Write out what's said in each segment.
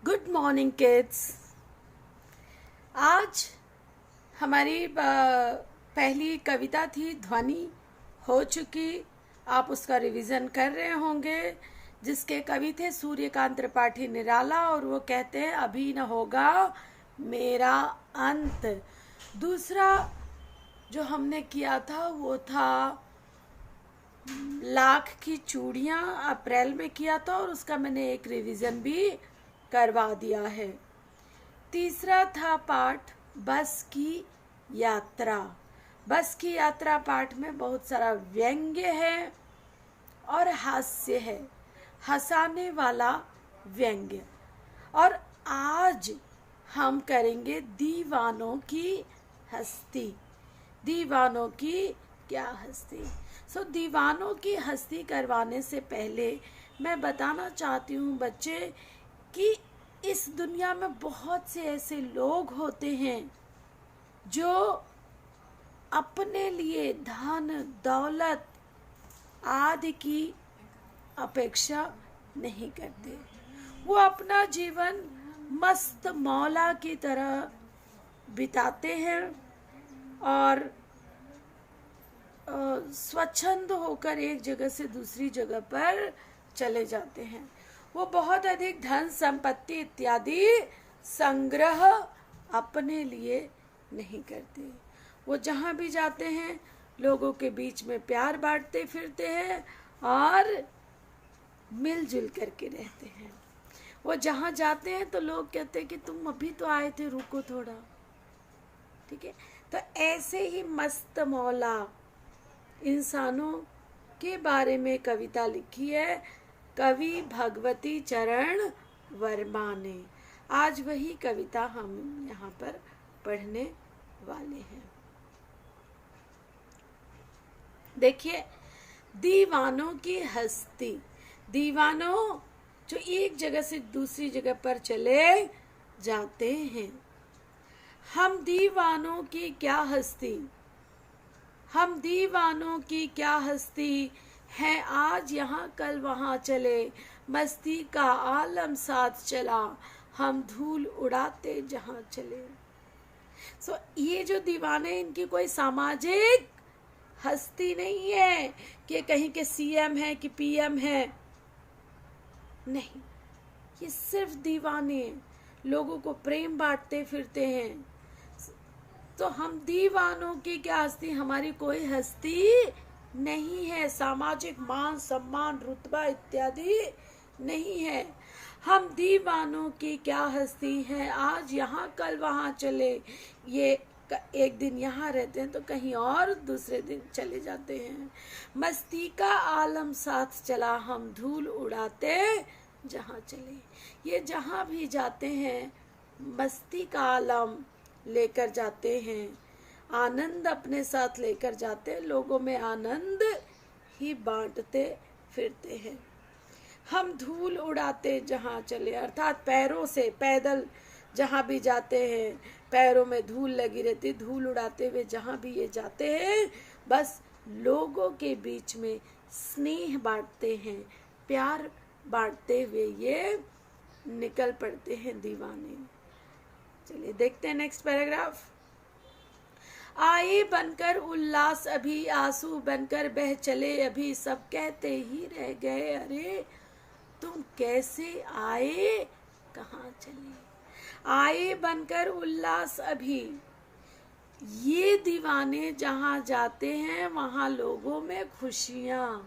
Good morning kids. आज हमारी पहली कविता थी ध्वनि हो चुकी। आप उसका रिवीजन कर रहे होंगे, जिसके कवि थे सूर्यकांत त्रिपाठी निराला, और वो कहते हैं अभी न होगा मेरा अंत। दूसरा जो हमने किया था वो था लाख की चूड़ियाँ, अप्रैल में किया था और उसका मैंने एक रिवीजन भी करवा दिया है। तीसरा था पाठ बस की यात्रा। बस की यात्रा पाठ में बहुत सारा व्यंग्य है और हास्य है, हंसाने वाला व्यंग्य। और आज हम करेंगे दीवानों की हस्ती। दीवानों की क्या हस्ती। दीवानों की हस्ती करवाने से पहले मैं बताना चाहती हूँ बच्चे कि इस दुनिया में बहुत से ऐसे लोग होते हैं जो अपने लिए धन दौलत आदि की अपेक्षा नहीं करते। वो अपना जीवन मस्त मौला की तरह बिताते हैं और स्वच्छंद होकर एक जगह से दूसरी जगह पर चले जाते हैं। वो बहुत अधिक धन संपत्ति इत्यादि संग्रह अपने लिए नहीं करते। वो जहाँ भी जाते हैं लोगों के बीच में प्यार बांटते फिरते हैं और मिलजुल करके रहते हैं। वो जहाँ जाते हैं तो लोग कहते हैं कि तुम अभी तो आए थे, रुको थोड़ा, ठीक है। तो ऐसे ही मस्त मौला इंसानों के बारे में कविता लिखी है कवि भगवती चरण वर्मा ने। आज वही कविता हम यहाँ पर पढ़ने वाले हैं। देखिए, दीवानों की हस्ती। दीवानों जो एक जगह से दूसरी जगह पर चले जाते हैं। हम दीवानों की क्या हस्ती, हम दीवानों की क्या हस्ती है, आज यहाँ कल वहाँ चले, मस्ती का आलम साथ चला, हम धूल उड़ाते जहाँ चले। ये जो दीवाने, इनकी कोई सामाजिक हस्ती नहीं है कि कहीं के सीएम है कि पीएम है, नहीं। ये सिर्फ दीवाने लोगों को प्रेम बांटते फिरते हैं। तो हम दीवानों की क्या हस्ती, हमारी कोई हस्ती नहीं है, सामाजिक मान सम्मान रुतबा इत्यादि नहीं है। हम दीवानों की क्या हस्ती है, आज यहाँ कल वहाँ चले। ये एक दिन यहाँ रहते हैं तो कहीं और दूसरे दिन चले जाते हैं। मस्ती का आलम साथ चला, हम धूल उड़ाते जहाँ चले। ये जहाँ भी जाते हैं मस्ती का आलम लेकर जाते हैं, आनंद अपने साथ लेकर जाते हैं, लोगों में आनंद ही बांटते फिरते हैं। हम धूल उड़ाते जहाँ चले, अर्थात पैरों से पैदल जहाँ भी जाते हैं पैरों में धूल लगी रहती, धूल उड़ाते हुए जहाँ भी ये जाते हैं बस लोगों के बीच में स्नेह बांटते हैं, प्यार बांटते हुए ये निकल पड़ते हैं दीवाने। चलिए देखते हैं नेक्स्ट पैराग्राफ। आए बनकर उल्लास अभी, आंसू बनकर बह चले अभी, सब कहते ही रह गए अरे तुम कैसे आए कहाँ चले। आए बनकर उल्लास अभी, ये दीवाने जहाँ जाते हैं वहाँ लोगों में खुशियाँ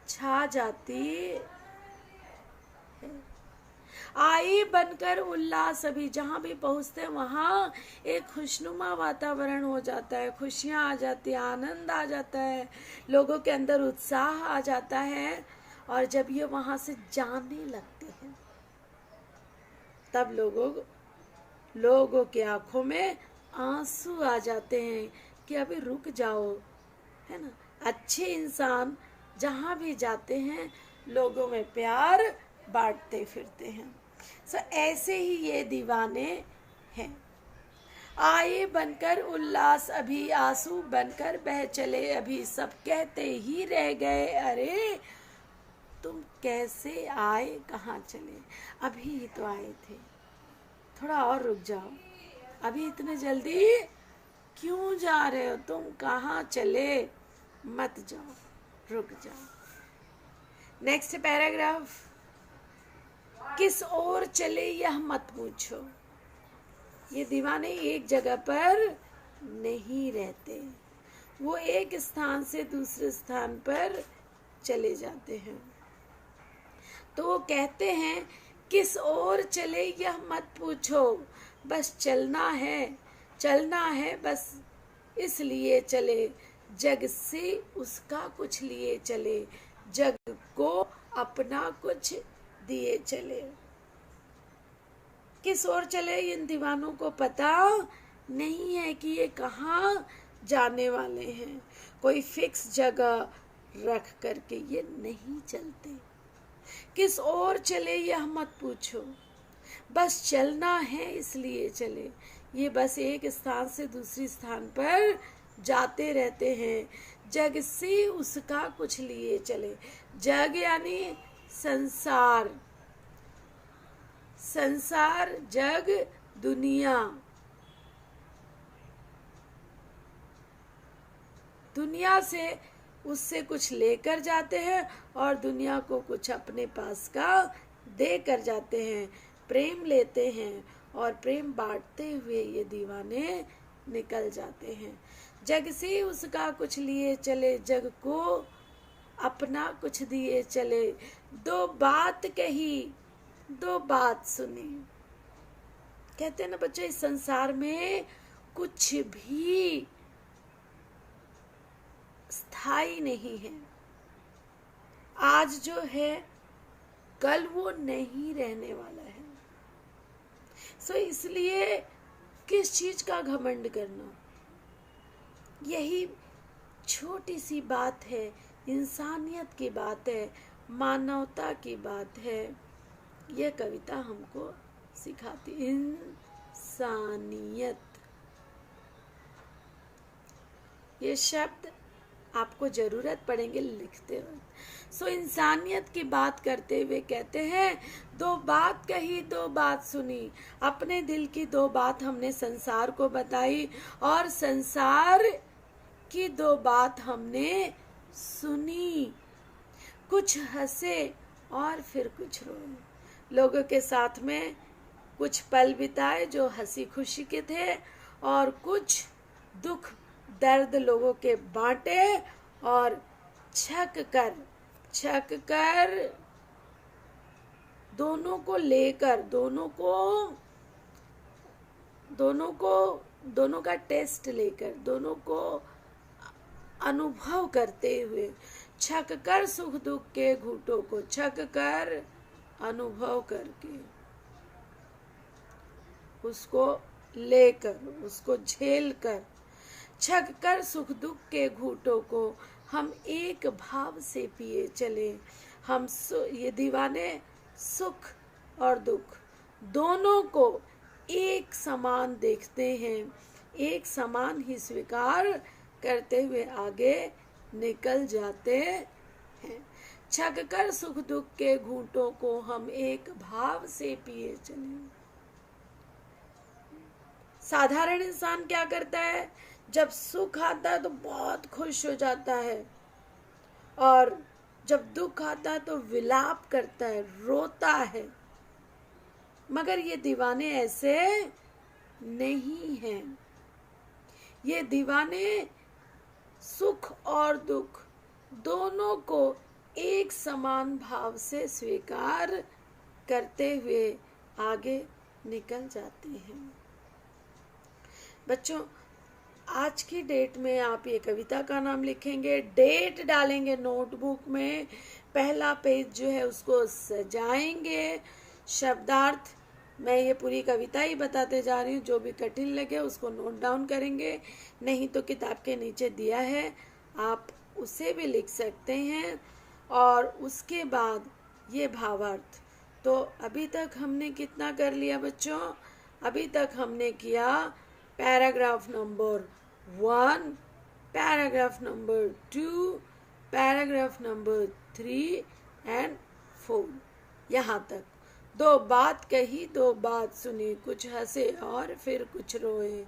छा जाती है। आए बनकर उल्लास अभी, जहाँ भी पहुँचते हैं वहाँ एक खुशनुमा वातावरण हो जाता है, खुशियाँ आ जाती है, आनंद आ जाता है, लोगों के अंदर उत्साह आ जाता है। और जब ये वहाँ से जाने लगते हैं तब लोगों के आंखों में आंसू आ जाते हैं कि अभी रुक जाओ, है ना। अच्छे इंसान जहाँ भी जाते हैं लोगों में प्यार बांटते फिरते हैं। ऐसे ही ये दीवाने हैं। आए बनकर उल्लास अभी, आंसू बनकर बह चले अभी, सब कहते ही रह गए अरे तुम कैसे आए, कहाँ चले? अभी ही तो आए थे, थोड़ा और रुक जाओ। अभी इतने जल्दी क्यों जा रहे हो तुम? कहाँ चले? मत जाओ, रुक जाओ। नेक्स्ट पैराग्राफ, किस ओर चले यह मत पूछो। ये दीवाने एक जगह पर नहीं रहते, वो एक स्थान से दूसरे स्थान पर चले जाते हैं। तो वो कहते हैं किस ओर चले यह मत पूछो, बस चलना है बस इसलिए चले, जग से उसका कुछ लिए चले, जग को अपना कुछ दिए चले। किस ओर चले इन दीवानों को पता नहीं है कि ये कहाँ जाने वाले हैं। कोई फिक्स जगह रख करके ये नहीं चलते। किस ओर चले यह मत पूछो, बस चलना है इसलिए चले। ये बस एक स्थान से दूसरी स्थान पर जाते रहते हैं, जग से उसका कुछ लिए चले। जग यानी संसार, संसार जग दुनिया, दुनिया से उससे कुछ लेकर जाते हैं और दुनिया को कुछ अपने पास का दे कर जाते हैं। प्रेम लेते हैं और प्रेम बांटते हुए ये दीवाने निकल जाते हैं। जग से उसका कुछ लिए चले, जग को अपना कुछ दिए चले। दो बात कही, दो बात सुनी। कहते हैं ना बच्चों, इस संसार में कुछ भी स्थायी नहीं है। आज जो है कल वो नहीं रहने वाला है। सो इसलिए किस चीज का घमंड करना? यही छोटी सी बात है, इंसानियत की बात है, मानवता की बात है। यह कविता हमको सिखाती इंसानियत। ये शब्द आपको जरूरत पड़ेंगे लिखते वक्त। सो इंसानियत की बात करते हुए कहते हैं, दो बात कही दो बात सुनी। अपने दिल की दो बात हमने संसार को बताई और संसार की दो बात हमने सुनी। कुछ हंसे और फिर कुछ रोए, लोगों के साथ में कुछ पल बिताए जो हंसी खुशी के थे और कुछ दुख दर्द लोगों के बांटे और छक कर दोनों को लेकर, दोनों का टेस्ट लेकर, दोनों को अनुभव करते हुए, छक कर सुख दुख के घूंटों को छक कर अनुभव करके, उसको लेकर, उसको झेल कर, छक कर सुख दुख के घूंटों को हम एक भाव से पिए चले। हम ये दीवाने सुख और दुख दोनों को एक समान देखते हैं, एक समान ही स्वीकार करते हुए आगे निकल जाते हैं। छक कर सुख दुख के घूंटों को हम एक भाव से पिए चले। साधारण इंसान क्या करता है? जब सुख आता है तो बहुत खुश हो जाता है और जब दुख आता है तो विलाप करता है, रोता है। मगर ये दीवाने ऐसे नहीं हैं। ये दीवाने सुख और दुख दोनों को एक समान भाव से स्वीकार करते हुए आगे निकल जाते हैं। बच्चों, आज की डेट में आप ये कविता का नाम लिखेंगे, डेट डालेंगे नोटबुक में, पहला पेज जो है उसको सजाएंगे। शब्दार्थ मैं ये पूरी कविता ही बताते जा रही हूँ, जो भी कठिन लगे उसको नोट डाउन करेंगे, नहीं तो किताब के नीचे दिया है आप उसे भी लिख सकते हैं। और उसके बाद ये भावार्थ। तो अभी तक हमने कितना कर लिया बच्चों? अभी तक हमने किया paragraph number 1, paragraph number 2, paragraph number 3 and full. यहाँ तक। दो बात कही दो बात सुनी, कुछ हंसे और फिर कुछ रोए,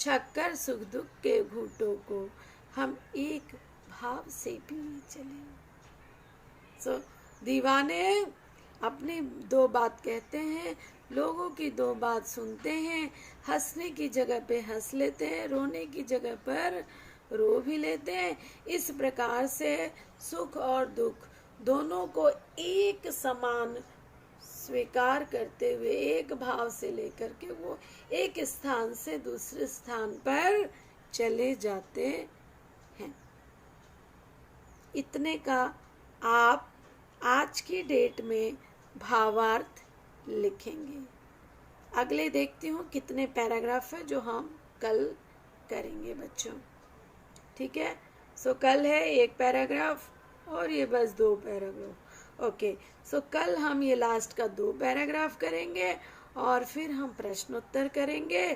छक्कर सुख दुख के घूंटों को हम एक भाव से पिए चले। सो दीवाने अपनी दो बात कहते हैं, लोगों की दो बात सुनते हैं, हंसने की जगह पे हंस लेते हैं, रोने की जगह पर रो भी लेते हैं। इस प्रकार से सुख और दुख दोनों को एक समान स्वीकार करते हुए, एक भाव से लेकर के वो एक स्थान से दूसरे स्थान पर चले जाते हैं। इतने का आप आज की डेट में भावार्थ लिखेंगे। अगले देखती हूँ कितने पैराग्राफ है जो हम कल करेंगे बच्चों। ठीक है। सो कल है एक पैराग्राफ और ये बस 2 पैराग्राफ। ओके। सो कल हम ये लास्ट का 2 पैराग्राफ करेंगे और फिर हम प्रश्नोत्तर करेंगे।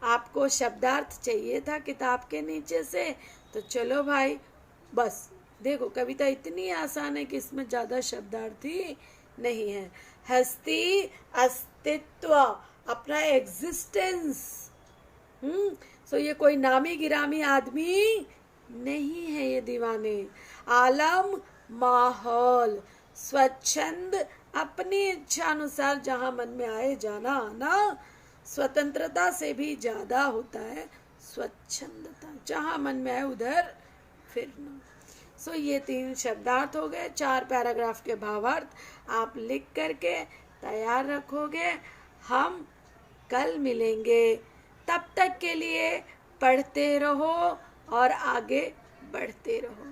आपको शब्दार्थ चाहिए था किताब के नीचे से, तो चलो भाई, बस देखो कविता इतनी आसान है कि इसमें ज्यादा शब्दार्थ ही नहीं है। हस्ती अस्तित्व, अपना एग्जिस्टेंस। सो ये कोई नामी गिरामी आदमी नहीं है ये दीवाने। आलम माहौल, स्वच्छंद, अपनी इच्छा अनुसार जहां मन में आए जाना आना। स्वतंत्रता से भी ज्यादा होता है स्वच्छंदता, जहां मन में आए उधर फिरना। सो ये 3 शब्दार्थ हो गए, 4 पैराग्राफ के भावार्थ आप लिख करके तैयार रखोगे। हम कल मिलेंगे, तब तक के लिए पढ़ते रहो और आगे बढ़ते रहो।